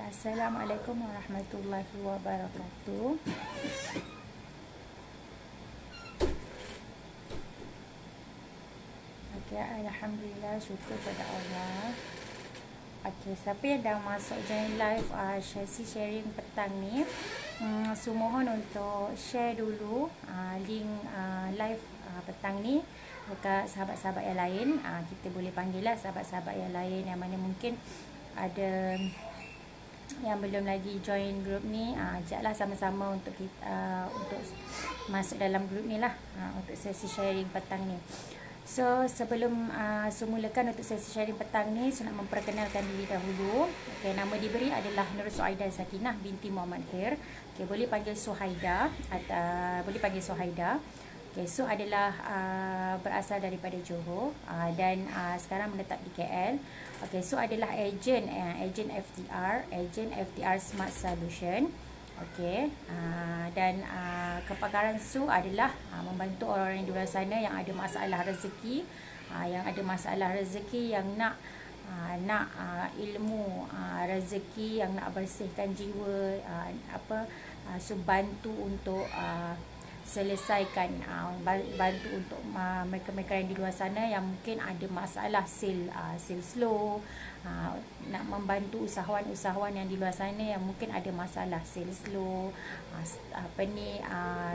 Assalamualaikum warahmatullahi wabarakatuh. Okey, alhamdulillah, syukur pada Allah. Okey, siapa yang dah masuk join live sesi sharing petang ni, mohon untuk share dulu link live petang ni dekat sahabat-sahabat yang lain. Kita boleh panggil lah sahabat-sahabat yang lain yang mana mungkin ada yang belum lagi join grup ni. Ajaklah sama-sama untuk kita untuk masuk dalam grup ni lah, untuk sesi sharing petang ni. So sebelum semulakan untuk sesi sharing petang ni, saya nak memperkenalkan diri dahulu. Okay, nama diberi adalah Nur Suhaida Sakinah binti Muhammad Khair. Okay, boleh panggil Suhaida atau boleh panggil Suhaida. Okay, Su adalah berasal daripada Johor dan sekarang menetap di KL. Okay, Su adalah ejen FTR Smart Solution. Okay, dan kepakaran Su adalah membantu orang-orang di luar sana yang ada masalah rezeki, yang nak ilmu rezeki, yang nak bersihkan jiwa, Su bantu untuk selesaikan, bantu untuk mereka-mereka yang di luar sana yang mungkin ada masalah sale slow, nak membantu usahawan-usahawan yang di luar sana yang mungkin ada masalah sale slow,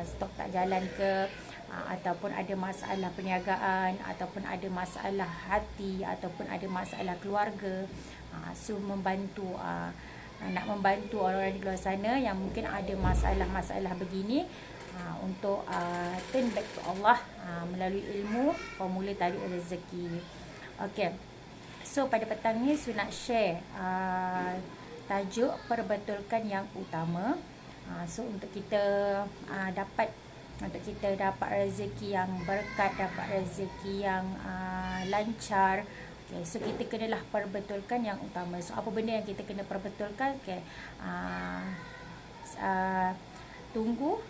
stok tak jalan ke, ataupun ada masalah perniagaan, ataupun ada masalah hati, ataupun ada masalah keluarga. So membantu, nak membantu orang-orang di luar sana yang mungkin ada masalah-masalah begini, untuk turn back to Allah melalui ilmu formula tarik rezeki. Okey. So pada petang ni saya nak share tajuk perbetulkan yang utama. So untuk kita dapat rezeki yang berkat, dapat rezeki yang lancar. Okay, so kita kenalah perbetulkan yang utama. So apa benda yang kita kena perbetulkan? Okay, tunggu,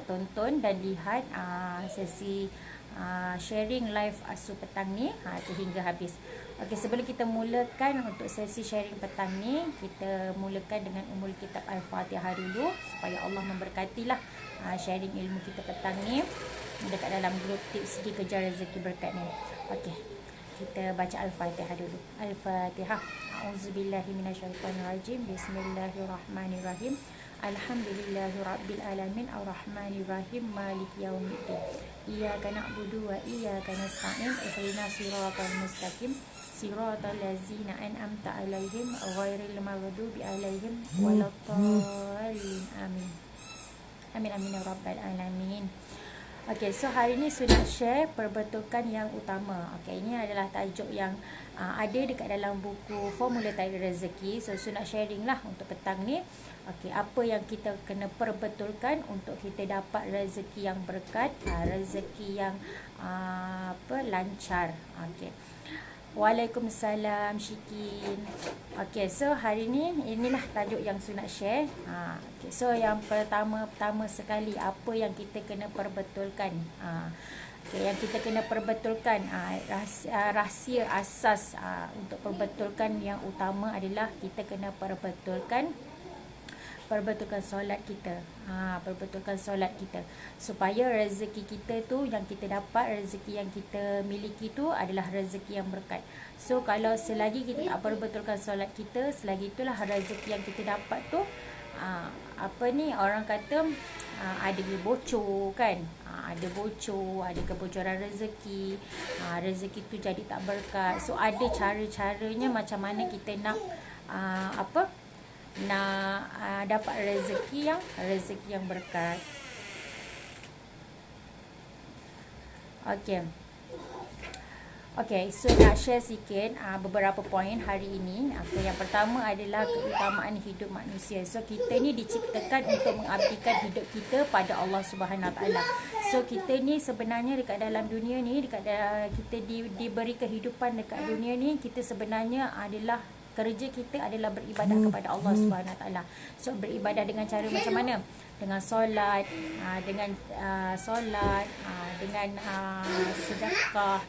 tonton dan lihat sesi sharing live Su petang ni sehingga habis. Okey, sebelum kita mulakan untuk sesi sharing petang ni, kita mulakan dengan umul kitab Al-Fatihah dulu supaya Allah memberkatilah sharing ilmu kita petang ni dekat dalam grup tips dikejar rezeki berkat ni. Okey, kita baca Al-Fatihah dulu. Al-Fatihah. A'udzubillahi minasyaitonirrajim. Bismillahirrahmanirrahim. Alhamdulillahirabbil alamin arrahmanirrahim maliki yaumiddin. Iyyaka na'budu wa iyyaka nasta'in. Ihdinas siratal mustaqim. Siratal ladzina an'amta 'alaihim ghairil maghdubi 'alaihim waladdallin. Amin. Amin amin ya rabbal alamin. Okey, so hari ni saya nak share perbetulkan yang utama. Okey, ini adalah tajuk yang ada dekat dalam buku Formula Tarik Rezeki. So saya nak sharing lah untuk petang ni. Okey, apa yang kita kena perbetulkan untuk kita dapat rezeki yang berkat, rezeki yang lancar. Okey. Waalaikumsalam Syikin. Okey, so hari ni inilah tajuk yang saya nak share. Okay, so yang pertama sekali, apa yang kita kena perbetulkan? Okay, yang kita kena perbetulkan, rahsia asas untuk perbetulkan yang utama adalah kita kena perbetulkan solat kita. Perbetulkan solat kita supaya rezeki kita tu yang kita dapat, rezeki yang kita miliki tu adalah rezeki yang berkat. So kalau selagi kita tak perbetulkan solat kita, selagi itulah rezeki yang kita dapat tu orang kata ada bocor kan, ada bocor, ada kebocoran rezeki, rezeki tu jadi tak berkat. So ada cara-caranya macam mana kita nak dapat rezeki yang berkat. Okey, so nak share sikit beberapa poin hari ini. Yang pertama adalah keutamaan hidup manusia. So kita ni diciptakan untuk mengabdikan hidup kita pada Allah Subhanahu Wa Taala. So kita ni sebenarnya dekat dalam dunia ni, kita diberi kehidupan dekat dunia ni, kita sebenarnya adalah kerja kita adalah beribadah kepada Allah Subhanahu Wa Taala. So beribadah dengan cara macam mana? Dengan solat, dengan solat, dengan sedekah,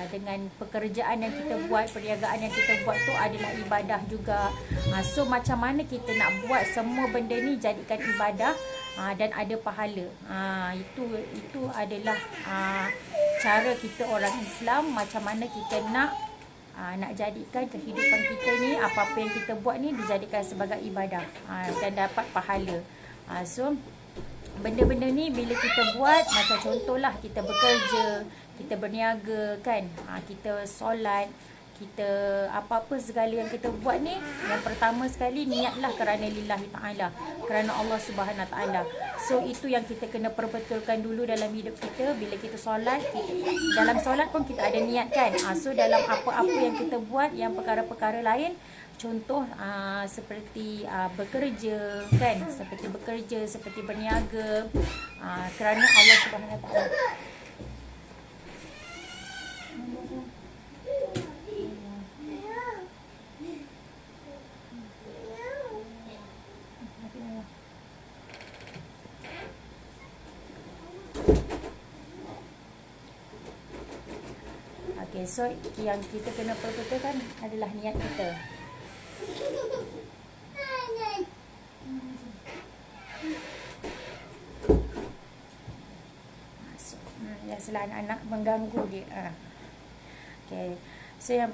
dengan pekerjaan yang kita buat, perniagaan yang kita buat tu adalah ibadah juga. So macam mana kita nak buat semua benda ni jadikan ibadah dan ada pahala. Itu adalah cara kita orang Islam, macam mana kita nak jadikan kehidupan kita ni, apa-apa yang kita buat ni dijadikan sebagai ibadah dan dapat pahala. So benda-benda ni bila kita buat, macam contohlah kita bekerja, kita berniaga kan, kita solat, kita apa-apa segala yang kita buat ni, yang pertama sekali niatlah kerana lillahi ta'ala, kerana Allah Subhanahu Wa Ta'ala. So itu yang kita kena perbetulkan dulu dalam hidup kita. Bila kita solat, dalam solat pun kita ada niat kan. So dalam apa-apa yang kita buat, yang perkara-perkara lain, contoh seperti bekerja kan, seperti berniaga, kerana Allah Subhanahu Wa Ta'ala. Okay, so yang kita kena perbetulkan adalah niat kita. Biasalah anak-anak mengganggu dia. Okay. So yang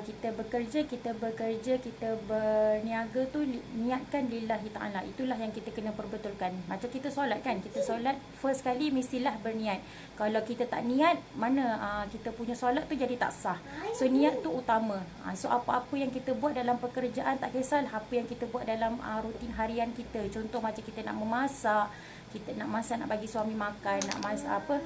kita bekerja, kita berniaga tu niatkan lillahi ta'ala. Itulah yang kita kena perbetulkan. Macam kita solat kan, kita solat first kali mestilah berniat. Kalau kita tak niat, mana kita punya solat tu jadi tak sah. So niat tu utama. So apa-apa yang kita buat dalam pekerjaan, tak kisah apa yang kita buat dalam rutin harian kita. Contoh macam kita nak memasak, kita nak masak, nak bagi suami makan, nak masak apa,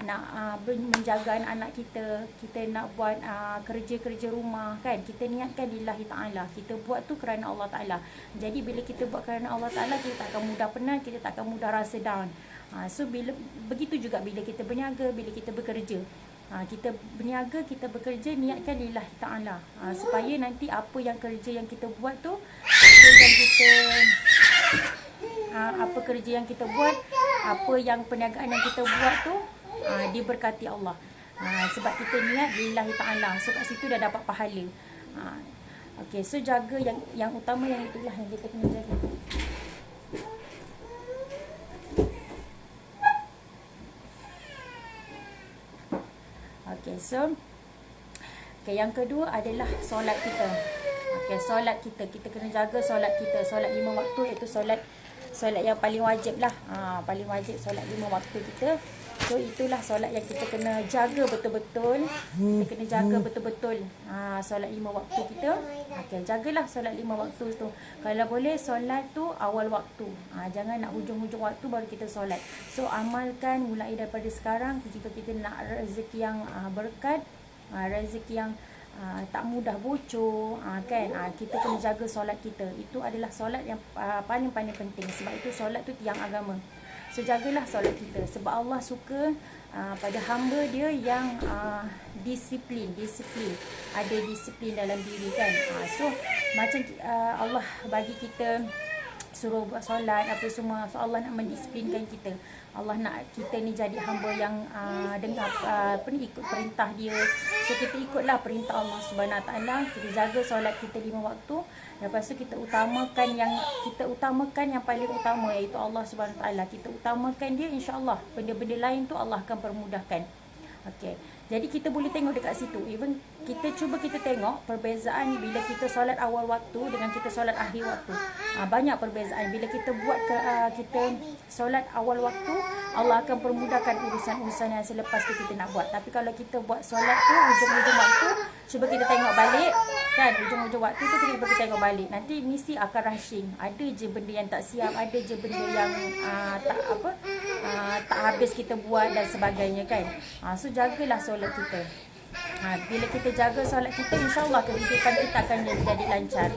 nak menjaga anak kita, kita nak buat kerja-kerja rumah kan, kita niatkan lillahi ta'ala, kita buat tu kerana Allah Ta'ala. Jadi bila kita buat kerana Allah Ta'ala, kita tak akan mudah penat, kita tak akan mudah rasa down. So begitu juga bila kita berniaga, bila kita bekerja, kita berniaga, kita bekerja, niatkan lillahi ta'ala, supaya nanti apa yang kerja yang kita buat tu, apa kerja yang kita buat, apa yang perniagaan yang kita buat tu diberkati Allah. Sebab kita niat lillahi ta'ala. So kat situ dah dapat pahala. Okay, so jaga yang utama, yang itulah yang kita kena jaga. Okay, so yang kedua adalah solat kita. Okay, solat kita kena jaga solat kita. Solat 5 waktu, iaitu solat yang paling wajib lah. Paling wajib solat 5 waktu kita. So itulah solat yang kita kena jaga betul-betul. Kita kena jaga betul-betul solat 5 waktu kita. Okay, jagalah solat 5 waktu tu. Kalau boleh solat tu awal waktu. Jangan nak hujung-hujung waktu baru kita solat. So amalkan mulai daripada sekarang. Jika kita nak rezeki yang berkat, rezeki yang tak mudah bocor kan, kita kena jaga solat kita. Itu adalah solat yang paling-paling penting. Sebab itu solat tu tiang agama. So jagalah solat kita, sebab Allah suka pada hamba dia yang disiplin, ada disiplin dalam diri kan. So macam Allah bagi kita suruh buat solat apa semua, so Allah nak mendisiplinkan kita. Allah nak kita ni jadi hamba yang dengar ikut perintah dia. So kita ikutlah perintah Allah Subhanahu Wa Taala. Kita jaga solat kita 5 waktu. Lepas tu kita utamakan yang paling utama, iaitu Allah Subhanahu Wa Taala. Kita utamakan dia, insya-Allah benda-benda lain tu Allah akan permudahkan. Okey. Jadi kita boleh tengok dekat situ. Even kita tengok perbezaan bila kita solat awal waktu dengan kita solat akhir waktu. Banyak perbezaan. Bila kita buat kita solat awal waktu, Allah akan permudahkan urusan-urusan yang selepas tu kita nak buat. Tapi kalau kita buat solat tu hujung-hujung waktu, cuba kita tengok balik kan, hujung-hujung waktu tu kita tengok balik. Nanti mesti akan rushing. Ada je benda yang tak siap, ada je benda yang tak habis kita buat dan sebagainya kan. So jagalah solat kita. Bila kita jaga solat kita, insya-Allah kehidupan kita akan jadi lancar.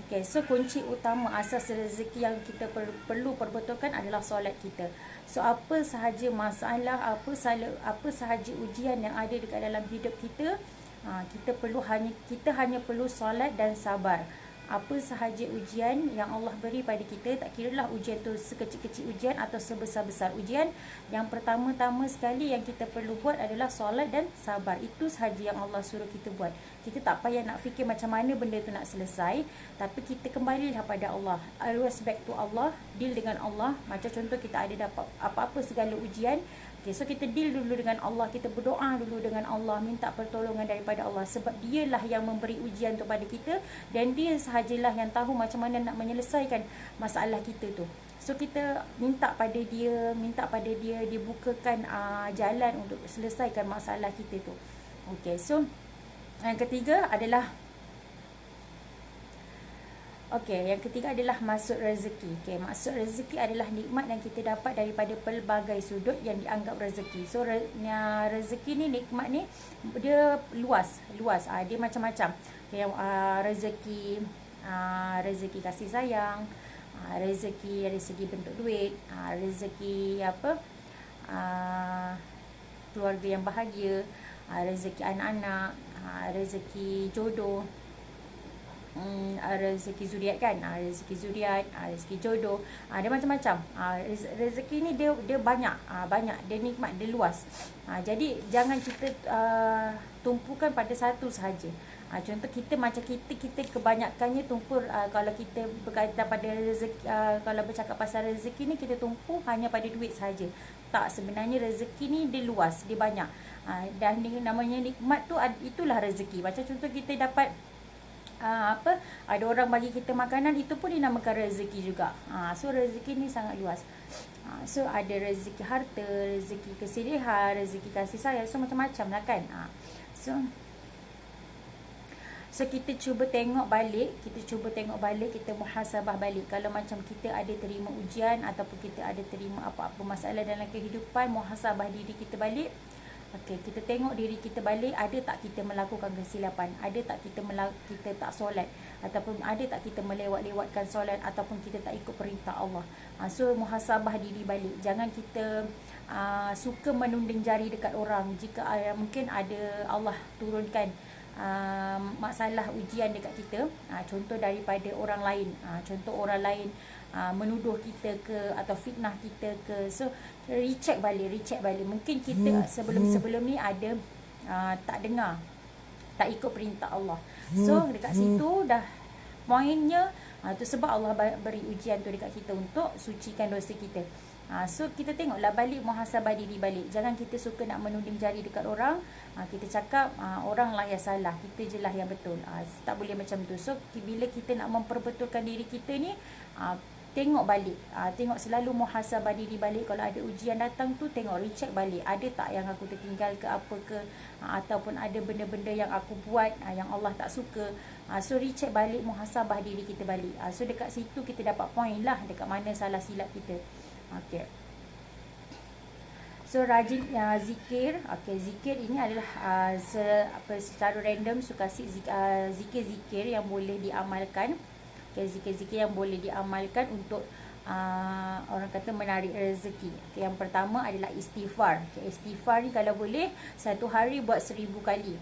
Okay, so kunci utama asas rezeki yang kita perlu perbetulkan adalah solat kita. So apa sahaja masalah, apa sahaja ujian yang ada dekat dalam hidup kita, kita hanya perlu solat dan sabar. Apa sahaja ujian yang Allah beri pada kita, tak kiralah ujian tu sekecil-kecil ujian atau sebesar-besar ujian, yang pertama-tama sekali yang kita perlu buat adalah solat dan sabar. Itu sahaja yang Allah suruh kita buat. Kita tak payah nak fikir macam mana benda tu nak selesai, tapi kita kembalilah pada Allah. Always back to Allah, deal dengan Allah. Macam contoh kita ada dapat apa-apa segala ujian, okay, so kita deal dulu dengan Allah, kita berdoa dulu dengan Allah, minta pertolongan daripada Allah, sebab dialah yang memberi ujian tu pada kita, dan dia sahajalah yang tahu macam mana nak menyelesaikan masalah kita tu. So kita minta pada dia, dia bukakan jalan untuk selesaikan masalah kita tu. Okay, so yang ketiga adalah yang ketiga adalah maksud rezeki. Maksud rezeki adalah nikmat yang kita dapat daripada pelbagai sudut yang dianggap rezeki. So rezeki ni, nikmat ni dia luas. Dia macam-macam. Rezeki kasih sayang, rezeki dari segi bentuk duit, rezeki keluarga yang bahagia, rezeki anak-anak, rezeki jodoh, rezeki zuriat kan, rezeki jodoh, dia macam-macam. Rezeki ni dia banyak, dia nikmat, dia luas. Jadi jangan kita tumpukan pada satu sahaja. Contoh kita kebanyakannya tumpu, kalau kita berkaitan pada rezeki, kalau bercakap pasal rezeki ni kita tumpu hanya pada duit sahaja. Tak, sebenarnya rezeki ni dia luas, dia banyak. Dan namanya nikmat tu, itulah rezeki. Macam contoh kita dapat ada orang bagi kita makanan, itu pun dinamakan rezeki juga. So rezeki ni sangat luas. So ada rezeki harta, rezeki kesedihan, rezeki kasih sayang, so macam-macam lah kan. So kita cuba tengok balik, kita muhasabah balik. Kalau macam kita ada terima ujian ataupun kita ada terima apa-apa masalah dalam kehidupan, muhasabah diri kita balik. Okey, kita tengok diri kita balik, ada tak kita melakukan kesilapan, ada tak kita tak solat, ataupun ada tak kita melewat-lewatkan solat, ataupun kita tak ikut perintah Allah. So muhasabah diri balik. Jangan kita suka menunding jari dekat orang. Jika mungkin ada Allah turunkan masalah ujian dekat kita, contoh daripada orang lain, contoh orang lain menuduh kita ke atau fitnah kita ke, so recheck balik. Mungkin kita sebelum ni ada tak dengar, tak ikut perintah Allah. So dekat situ dah poinnya, tu sebab Allah beri ujian tu dekat kita untuk sucikan dosa kita. So kita tengoklah balik, muhasabah diri balik. Jangan kita suka nak menuding jari dekat orang. Kita cakap orang lah yang salah, kita je lah yang betul. Tak boleh macam tu. So bila kita nak memperbetulkan diri kita ni, tengok balik, tengok selalu muhasabah diri balik. Kalau ada ujian datang tu, tengok, recheck balik, ada tak yang aku tertinggal ke apa ke, ataupun ada benda-benda yang aku buat yang Allah tak suka. So recheck balik, muhasabah diri kita balik. So dekat situ kita dapat point lah dekat mana salah silap kita. Okay. So rajin zikir. Okay, zikir ini adalah secara random suka zikir-zikir yang boleh diamalkan. Okay, zikir-zikir yang boleh diamalkan untuk orang kata menarik rezeki. Okay, yang pertama adalah istighfar. Okay, istighfar ni kalau boleh satu hari buat 1000 kali.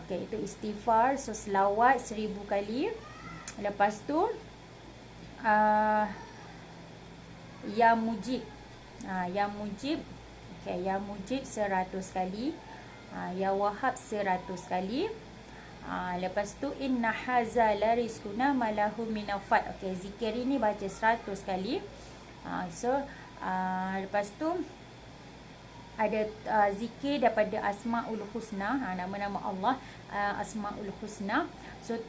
Okay, itu istighfar. So selawat 1000 kali. Lepas tu Ya Mujib. Ya Mujib. Okay, Ya Mujib 100 kali. Ya Wahab 100 kali. Lepas tu inna haza la rizquna malahu minafat. Okay, zikir ini baca 100 kali. Lepas tu ada zikir daripada Asmaul Husna, nama-nama Allah, Asmaul Husna. So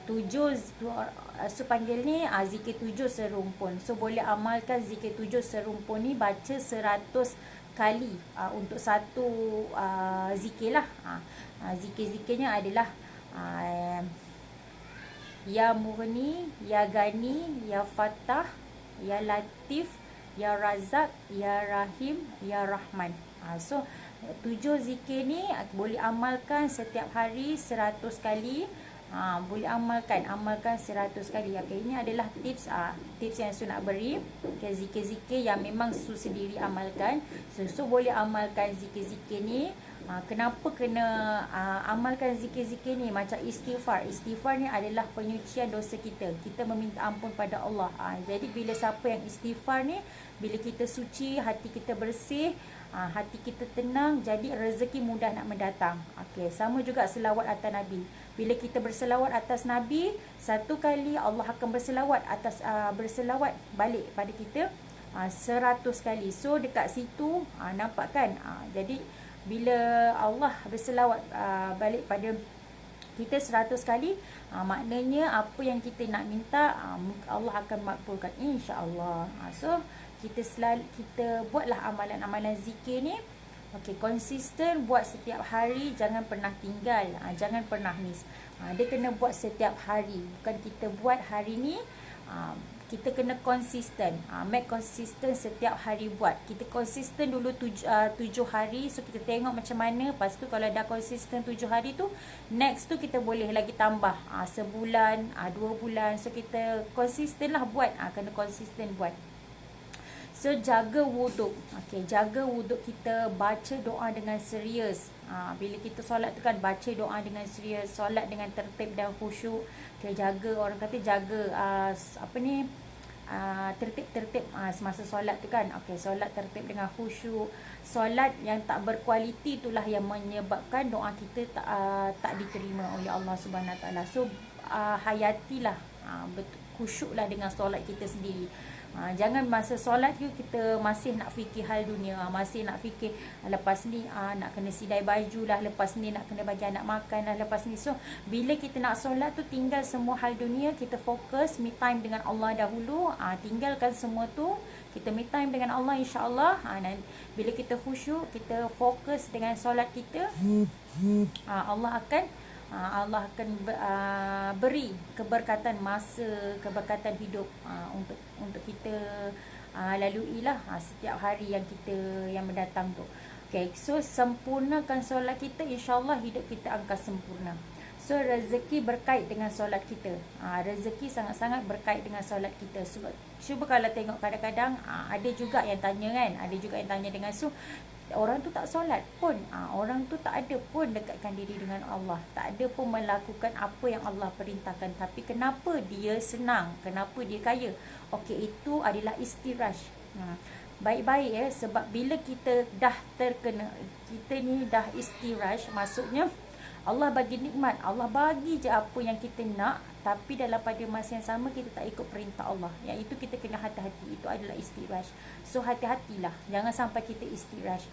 panggil ni zikir 7 serumpun. So boleh amalkan zikir 7 serumpun ni, baca 100 kali untuk satu zikir lah. Zikir-zikirnya adalah Ya Mughni, Ya Gani, Ya Fatah, Ya Latif, Ya Razak, Ya Rahim, Ya Rahman. So 7 zikir ni boleh amalkan setiap hari 100 kali. Boleh amalkan 100 kali. Okey, ini adalah tips yang Su nak beri. Okay, zikir-zikir yang memang Su sendiri amalkan. Su boleh amalkan zikir-zikir ni. Kenapa kena amalkan zikir-zikir ni? Macam istighfar. Istighfar ni adalah penyucian dosa kita. Kita meminta ampun pada Allah. Jadi bila siapa yang istighfar ni, bila kita suci, hati kita bersih, hati kita tenang, jadi rezeki mudah nak mendatang. Okey, sama juga selawat atas Nabi. Bila kita berselawat atas Nabi, satu kali Allah akan berselawat balik pada kita 100 kali. So dekat situ nampak kan? Jadi bila Allah berselawat balik pada kita 100 kali, maknanya apa yang kita nak minta Allah akan makbulkan, insya-Allah. So kita buatlah amalan-amalan zikir ni. Okey, konsisten buat setiap hari, jangan pernah tinggal, jangan pernah miss. Dia kena buat setiap hari, bukan kita buat hari ni. Kita kena konsisten, make konsisten setiap hari buat. Kita konsisten dulu 7 hari, so kita tengok macam mana. Lepas tu kalau dah konsisten 7 hari tu, next tu kita boleh lagi tambah sebulan, 2 bulan. So kita konsisten lah buat, kena konsisten buat. So jaga wuduk. Okey, jaga wuduk kita, baca doa dengan serius. Bila kita solat tu kan, baca doa dengan serius, solat dengan tertib dan khusyuk. Okay, jaga, orang kata jaga tertib semasa solat tu kan. Okey, solat tertib dengan khusyuk. Solat yang tak berkualiti itulah yang menyebabkan doa kita tak diterima oleh Allah Subhanahu Wa Taala. So hayatilah, khusyuklah dengan solat kita sendiri. Jangan masa solat kita masih nak fikir hal dunia, masih nak fikir lepas ni nak kena sidai baju lah, lepas ni nak kena bagi anak makan lah, lepas ni. So bila kita nak solat tu, tinggal semua hal dunia, kita fokus me time dengan Allah dahulu. Tinggalkan semua tu, kita me time dengan Allah, insya-Allah. Bila kita khusyuk, kita fokus dengan solat kita, Allah akan beri keberkatan masa, keberkatan hidup untuk kita laluilah setiap hari yang mendatang tu. Okay, so sempurnakan solat kita, insya-Allah hidup kita akan sempurna. So rezeki berkait dengan solat kita. Rezeki sangat-sangat berkait dengan solat kita. Cuba kalau tengok kadang-kadang ada juga yang tanya kan, ada juga yang tanya dengan orang tu tak solat pun, orang tu tak ada pun dekatkan diri dengan Allah, tak ada pun melakukan apa yang Allah perintahkan, tapi kenapa dia senang, kenapa dia kaya? Okey, itu adalah istiraj. Baik-baik sebab bila kita dah terkena, kita ni dah istiraj, maksudnya Allah bagi nikmat, Allah bagi je apa yang kita nak, tapi dalam pada masa yang sama kita tak ikut perintah Allah. Yang itu kita kena hati-hati, itu adalah istiraj. So hati-hatilah, jangan sampai kita istiraj.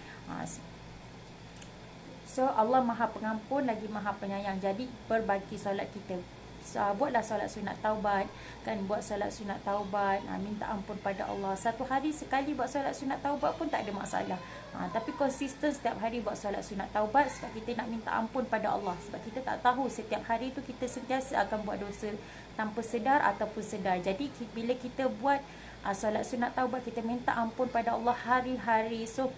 So Allah Maha Pengampun lagi Maha Penyayang. Jadi perbaiki solat kita. Buatlah solat sunat taubat kan, buat solat sunat taubat, minta ampun pada Allah. Satu hari sekali buat solat sunat taubat pun tak ada masalah. Tapi konsisten setiap hari buat solat sunat taubat, sebab kita nak minta ampun pada Allah. Sebab kita tak tahu setiap hari tu kita sentiasa akan buat dosa tanpa sedar ataupun sedar. Jadi bila kita buat solat sunat taubat, kita minta ampun pada Allah hari-hari. So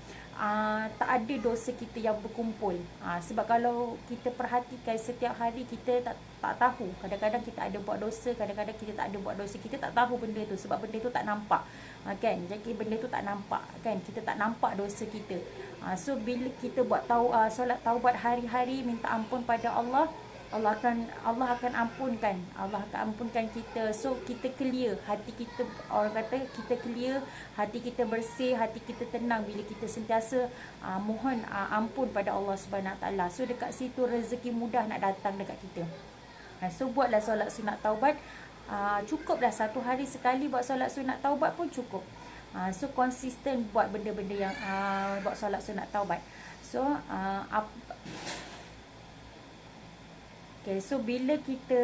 tak ada dosa kita yang berkumpul. Sebab kalau kita perhatikan setiap hari, kita tak tahu. Kadang-kadang kita ada buat dosa, kadang-kadang kita tak ada buat dosa. Kita tak tahu benda tu sebab benda tu tak nampak. Kan? Jadi benda tu tak nampak kan? Kita tak nampak dosa kita. So bila kita buat solat taubat hari-hari, minta ampun pada Allah, Allah akan ampunkan kita. So kita clear hati kita, orang kata kita clear hati kita, bersih hati kita, tenang bila kita sentiasa mohon ampun pada Allah Subhanahu Wa Taala. So dekat situ rezeki mudah nak datang dekat kita. So buatlah solat sunat taubat. Cukuplah satu hari sekali buat solat sunat taubat pun cukup. So konsisten buat benda-benda yang buat solat sunat taubat. So okay, so bila kita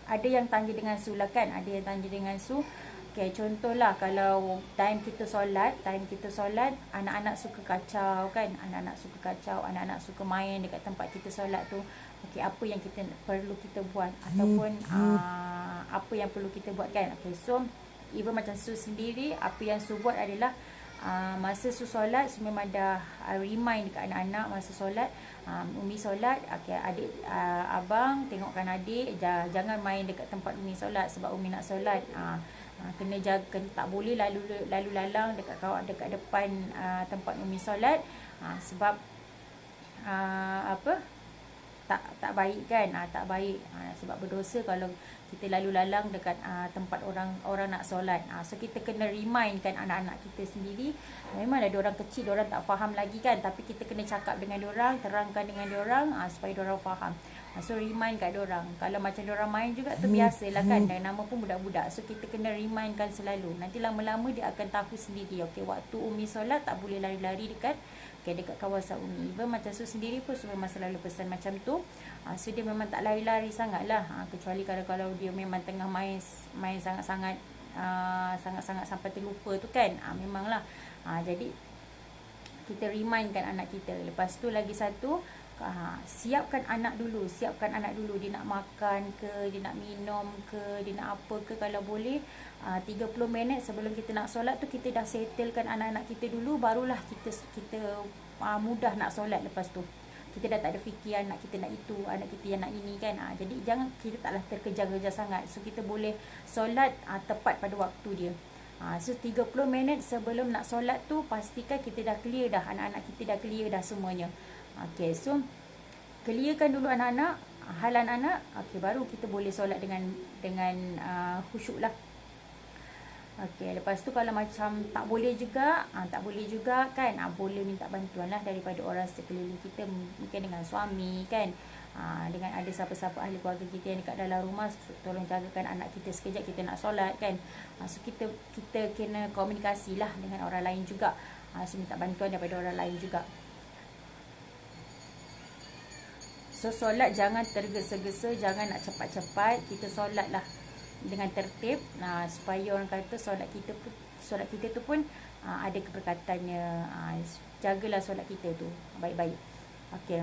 ada yang tanya dengan Su lah kan, ada yang tanya dengan Su. Okay, contohlah kalau time kita solat, anak-anak suka kacau kan, anak-anak suka main dekat tempat kita solat tu. Okay, apa yang perlu kita buat, ataupun apa yang perlu kita buat kan. Okay, so even macam Su sendiri, apa yang Su buat adalah masa solat memang dah remind dekat anak-anak masa solat, Umi solat, okay, adik abang tengokkan adik, jangan main dekat tempat Umi solat sebab Umi nak solat. Kena jaga, tak boleh lalu lalang dekat depan tempat Umi solat, sebab tak baik kan, tak baik, sebab berdosa kalau kita lalu lalang dekat tempat orang nak solat. So kita kena remindkan anak-anak kita sendiri. Memanglah diorang kecil, diorang tak faham lagi kan, tapi kita kena cakap dengan diorang, terangkan dengan diorang, supaya diorang faham. So remind kat diorang. Kalau macam diorang main juga tu biasalah kan, dan nama pun budak-budak. So kita kena remindkan selalu. Nanti lama-lama dia akan tahu sendiri, okay, waktu Umi solat tak boleh lari-lari dekat kawasan Umi. Even macam Su sendiri pun Su memang selalu pesan macam tu. So dia memang tak lari-lari sangat lah, kecuali kalau dia memang tengah main sangat-sangat sampai terlupa tu kan, memanglah. Jadi kita remindkan anak kita. Lepas tu lagi satu, siapkan anak dulu. Dia nak makan ke, dia nak minum ke, dia nak apa ke, kalau boleh 30 minit sebelum kita nak solat tu kita dah settlekan anak-anak kita dulu, barulah kita mudah nak solat. Lepas tu kita dah tak ada fikir anak kita nak itu, anak kita yang nak ini kan. Jadi jangan, kita taklah terkejar-kejar sangat. So kita boleh solat tepat pada waktu dia. So 30 minit sebelum nak solat tu pastikan kita dah clear dah, anak-anak kita dah clear dah semuanya. Okay, so clearkan dulu anak-anak, hal anak-anak, okay, baru kita boleh solat dengan khusyuk lah. Okey, lepas tu kalau macam tak boleh juga kan, boleh minta bantuan lah daripada orang sekeliling kita, mungkin dengan suami kan, dengan ada siapa-siapa ahli keluarga kita yang dekat dalam rumah, tolong jagakan anak kita sekejap, kita nak solat kan. So kita kena komunikasi lah dengan orang lain juga, so minta bantuan daripada orang lain juga. So solat jangan tergesa-gesa, jangan nak cepat-cepat, kita solat lah dengan tertib, supaya orang kata solat kita tu pun ada keberkatannya. Jagalah solat kita tu baik-baik. Okey.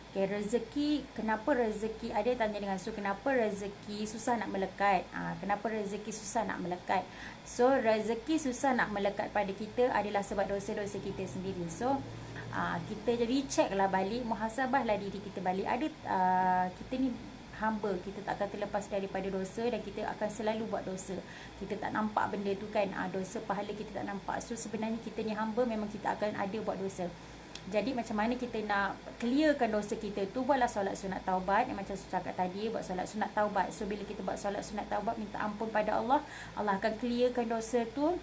Okay, rezeki, kenapa rezeki, ada tanya dengan Su, kenapa rezeki susah nak melekat? Kenapa rezeki susah nak melekat? So rezeki susah nak melekat pada kita adalah sebab dosa-dosa kita sendiri. So kita jadi check lah balik, muhasabah lah diri kita balik. Ada kita ni hamba, kita tak akan terlepas daripada dosa, dan kita akan selalu buat dosa. Kita tak nampak benda tu kan, dosa pahala kita tak nampak. So sebenarnya kita ni hamba, memang kita akan ada buat dosa. Jadi macam mana kita nak clearkan dosa kita tu? Buatlah solat sunat taubat, yang macam saya cakap tadi, buat solat sunat taubat. So bila kita buat solat sunat taubat, minta ampun pada Allah, Allah akan clearkan dosa tu.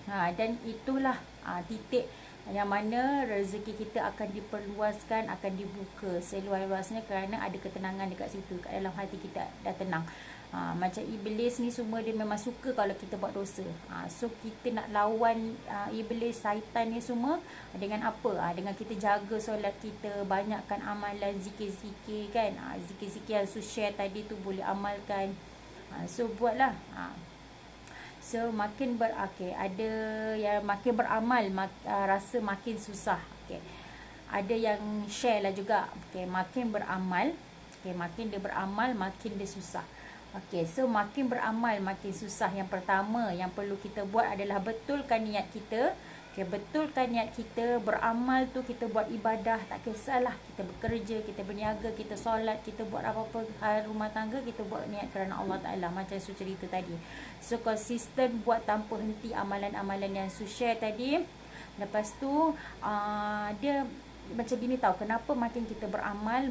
Dan itulah titik yang mana rezeki kita akan diperluaskan, akan dibuka seluas-luasnya, kerana ada ketenangan dekat situ, kat dalam hati kita dah tenang. Macam iblis ni semua dia memang suka kalau kita buat dosa. So kita nak lawan iblis, syaitan ni semua dengan apa? Dengan kita jaga solat kita, banyakkan amalan zikir-zikir kan. Zikir-zikir yang Su share tadi tu boleh amalkan. So buatlah. So makin ada yang makin beramal, rasa makin susah. Ada yang share lah juga. Makin beramal, makin dia beramal, makin dia susah. So makin beramal makin susah. Yang pertama yang perlu kita buat adalah betulkan niat kita. Betulkan niat kita. Beramal tu kita buat ibadah, tak kisahlah kita bekerja, kita berniaga, kita solat, kita buat apa-apa hal rumah tangga, kita buat niat kerana Allah Ta'ala, macam Su cerita tadi. So konsisten buat tanpa henti amalan-amalan yang Su share tadi. Lepas tu dia macam gini tau, kenapa makin kita beramal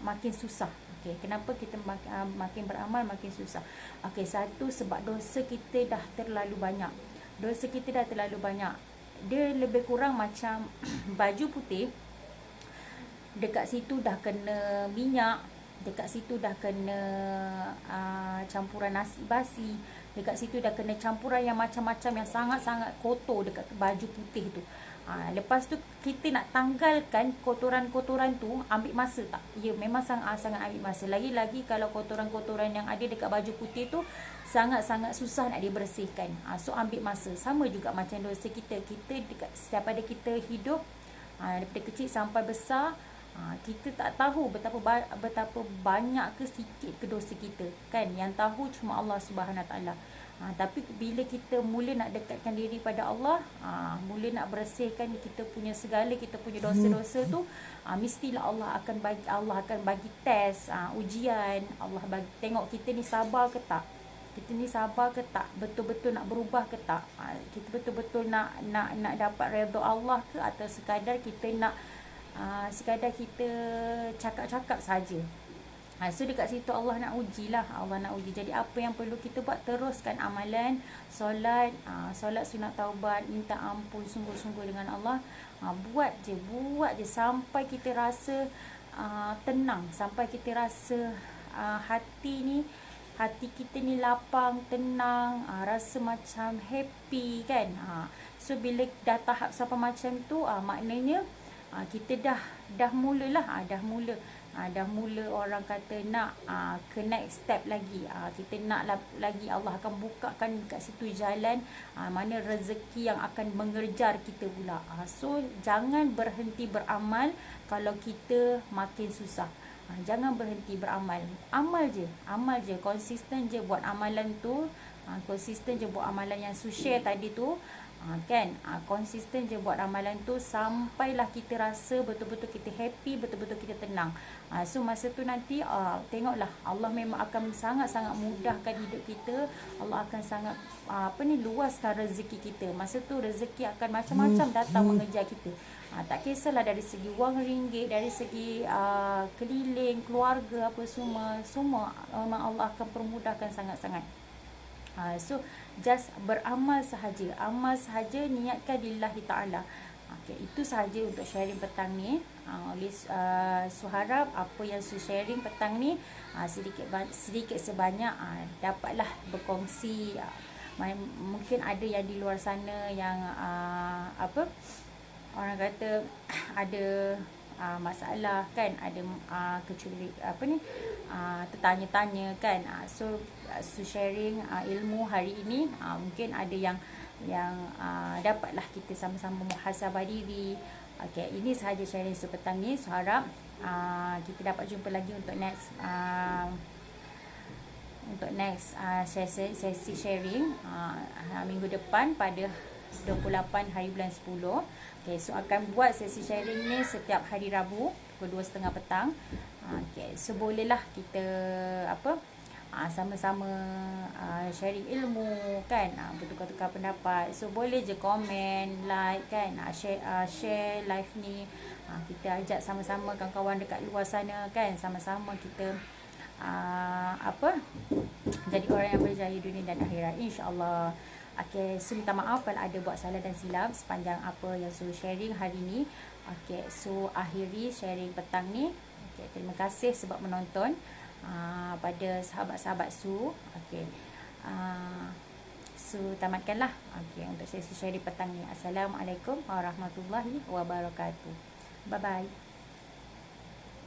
makin susah. Kenapa kita makin beramal makin susah? Satu, sebab dosa kita dah terlalu banyak. Dia lebih kurang macam baju putih, dekat situ dah kena minyak, dekat situ dah kena campuran nasi basi, dekat situ dah kena campuran yang macam-macam, yang sangat-sangat kotor dekat baju putih tu. Lepas tu kita nak tanggalkan kotoran-kotoran tu, ambil masa tak? Ya, memang sangat ambil masa. Lagi-lagi kalau kotoran-kotoran yang ada dekat baju putih tu sangat-sangat susah nak dibersihkan. So ambil masa. Sama juga macam dosa kita. Kita daripada kita hidup, daripada kecil sampai besar, Kita tak tahu betapa banyak ke sikit ke dosa kita, kan? Yang tahu cuma Allah Subhanahu Wa Taala. Tapi bila kita mula nak dekatkan diri pada Allah, mula nak bersihkan kita punya segala, kita punya dosa-dosa tu, mestilah Allah akan bagi test, ujian. Allah bagi tengok kita ni sabar ke tak, kita ni sabar ke tak, betul-betul nak berubah ke tak, kita betul-betul nak dapat redha Allah ke, atau sekadar kita nak sekadar kita cakap-cakap saja. So dekat situ Allah nak uji lah, Allah nak uji. Jadi apa yang perlu kita buat, teruskan amalan solat, solat sunat taubat, minta ampun sungguh-sungguh dengan Allah. Buat je sampai kita rasa tenang, sampai kita rasa hati kita ni lapang, tenang, rasa macam happy, kan? So bila dah tahap sampai macam tu, maknanya kita dah mula orang kata nak ke next step lagi. Kita nak lagi, Allah akan bukakan kat situ jalan, mana rezeki yang akan mengejar kita pula. So jangan berhenti beramal kalau kita makin susah. Jangan berhenti beramal. Amal je, konsisten je buat amalan tu, konsisten je buat amalan yang share tadi tu, kan? Konsisten je buat amalan tu sampailah kita rasa betul-betul kita happy, betul-betul kita tenang. So masa tu nanti tengoklah, Allah memang akan sangat-sangat mudahkan hidup kita. Allah akan sangat luaskan rezeki kita. Masa tu rezeki akan macam-macam datang mengejar kita. Tak kisahlah dari segi wang ringgit, dari segi keliling, keluarga, apa semua memang Allah akan permudahkan sangat-sanat. So just beramal sahaja, amal sahaja, niatkan lillahi ta'ala. Okay, itu sahaja untuk sharing petang ni. So harap apa yang saya sharing petang ni sedikit sebanyak dapatlah berkongsi. Mungkin ada yang di luar sana yang orang kata ada masalah, kan? Ada tertanya-tanya, kan? So sharing ilmu hari ini, mungkin ada yang dapatlah kita sama-sama muhasabah diri. Okay, ini sahaja sharing sepetang ni. So harap kita dapat jumpa lagi untuk next sesi sharing minggu depan pada 28 hari bulan 10. Okay, so akan buat sesi sharing ni setiap hari Rabu pukul 2.30 petang. Okay, so bolehlah kita sama-sama sharing ilmu, kan? Bertukar-tukar pendapat. So boleh je komen, like, kan? Share live ni. Kita ajak sama-sama kawan-kawan dekat luar sana, kan? Sama-sama kita jadi orang yang berjaya dunia dan akhirat, insya-Allah. Okay, so minta maaf kalau ada buat salah dan silap sepanjang apa yang saya sharing hari ni. Okay, so akhiri sharing petang ni. Okay, terima kasih sebab menonton pada sahabat-sahabat Su. Okay, so tamatkanlah untuk sesi sharing petang ni. Assalamualaikum warahmatullahi wabarakatuh. Bye bye.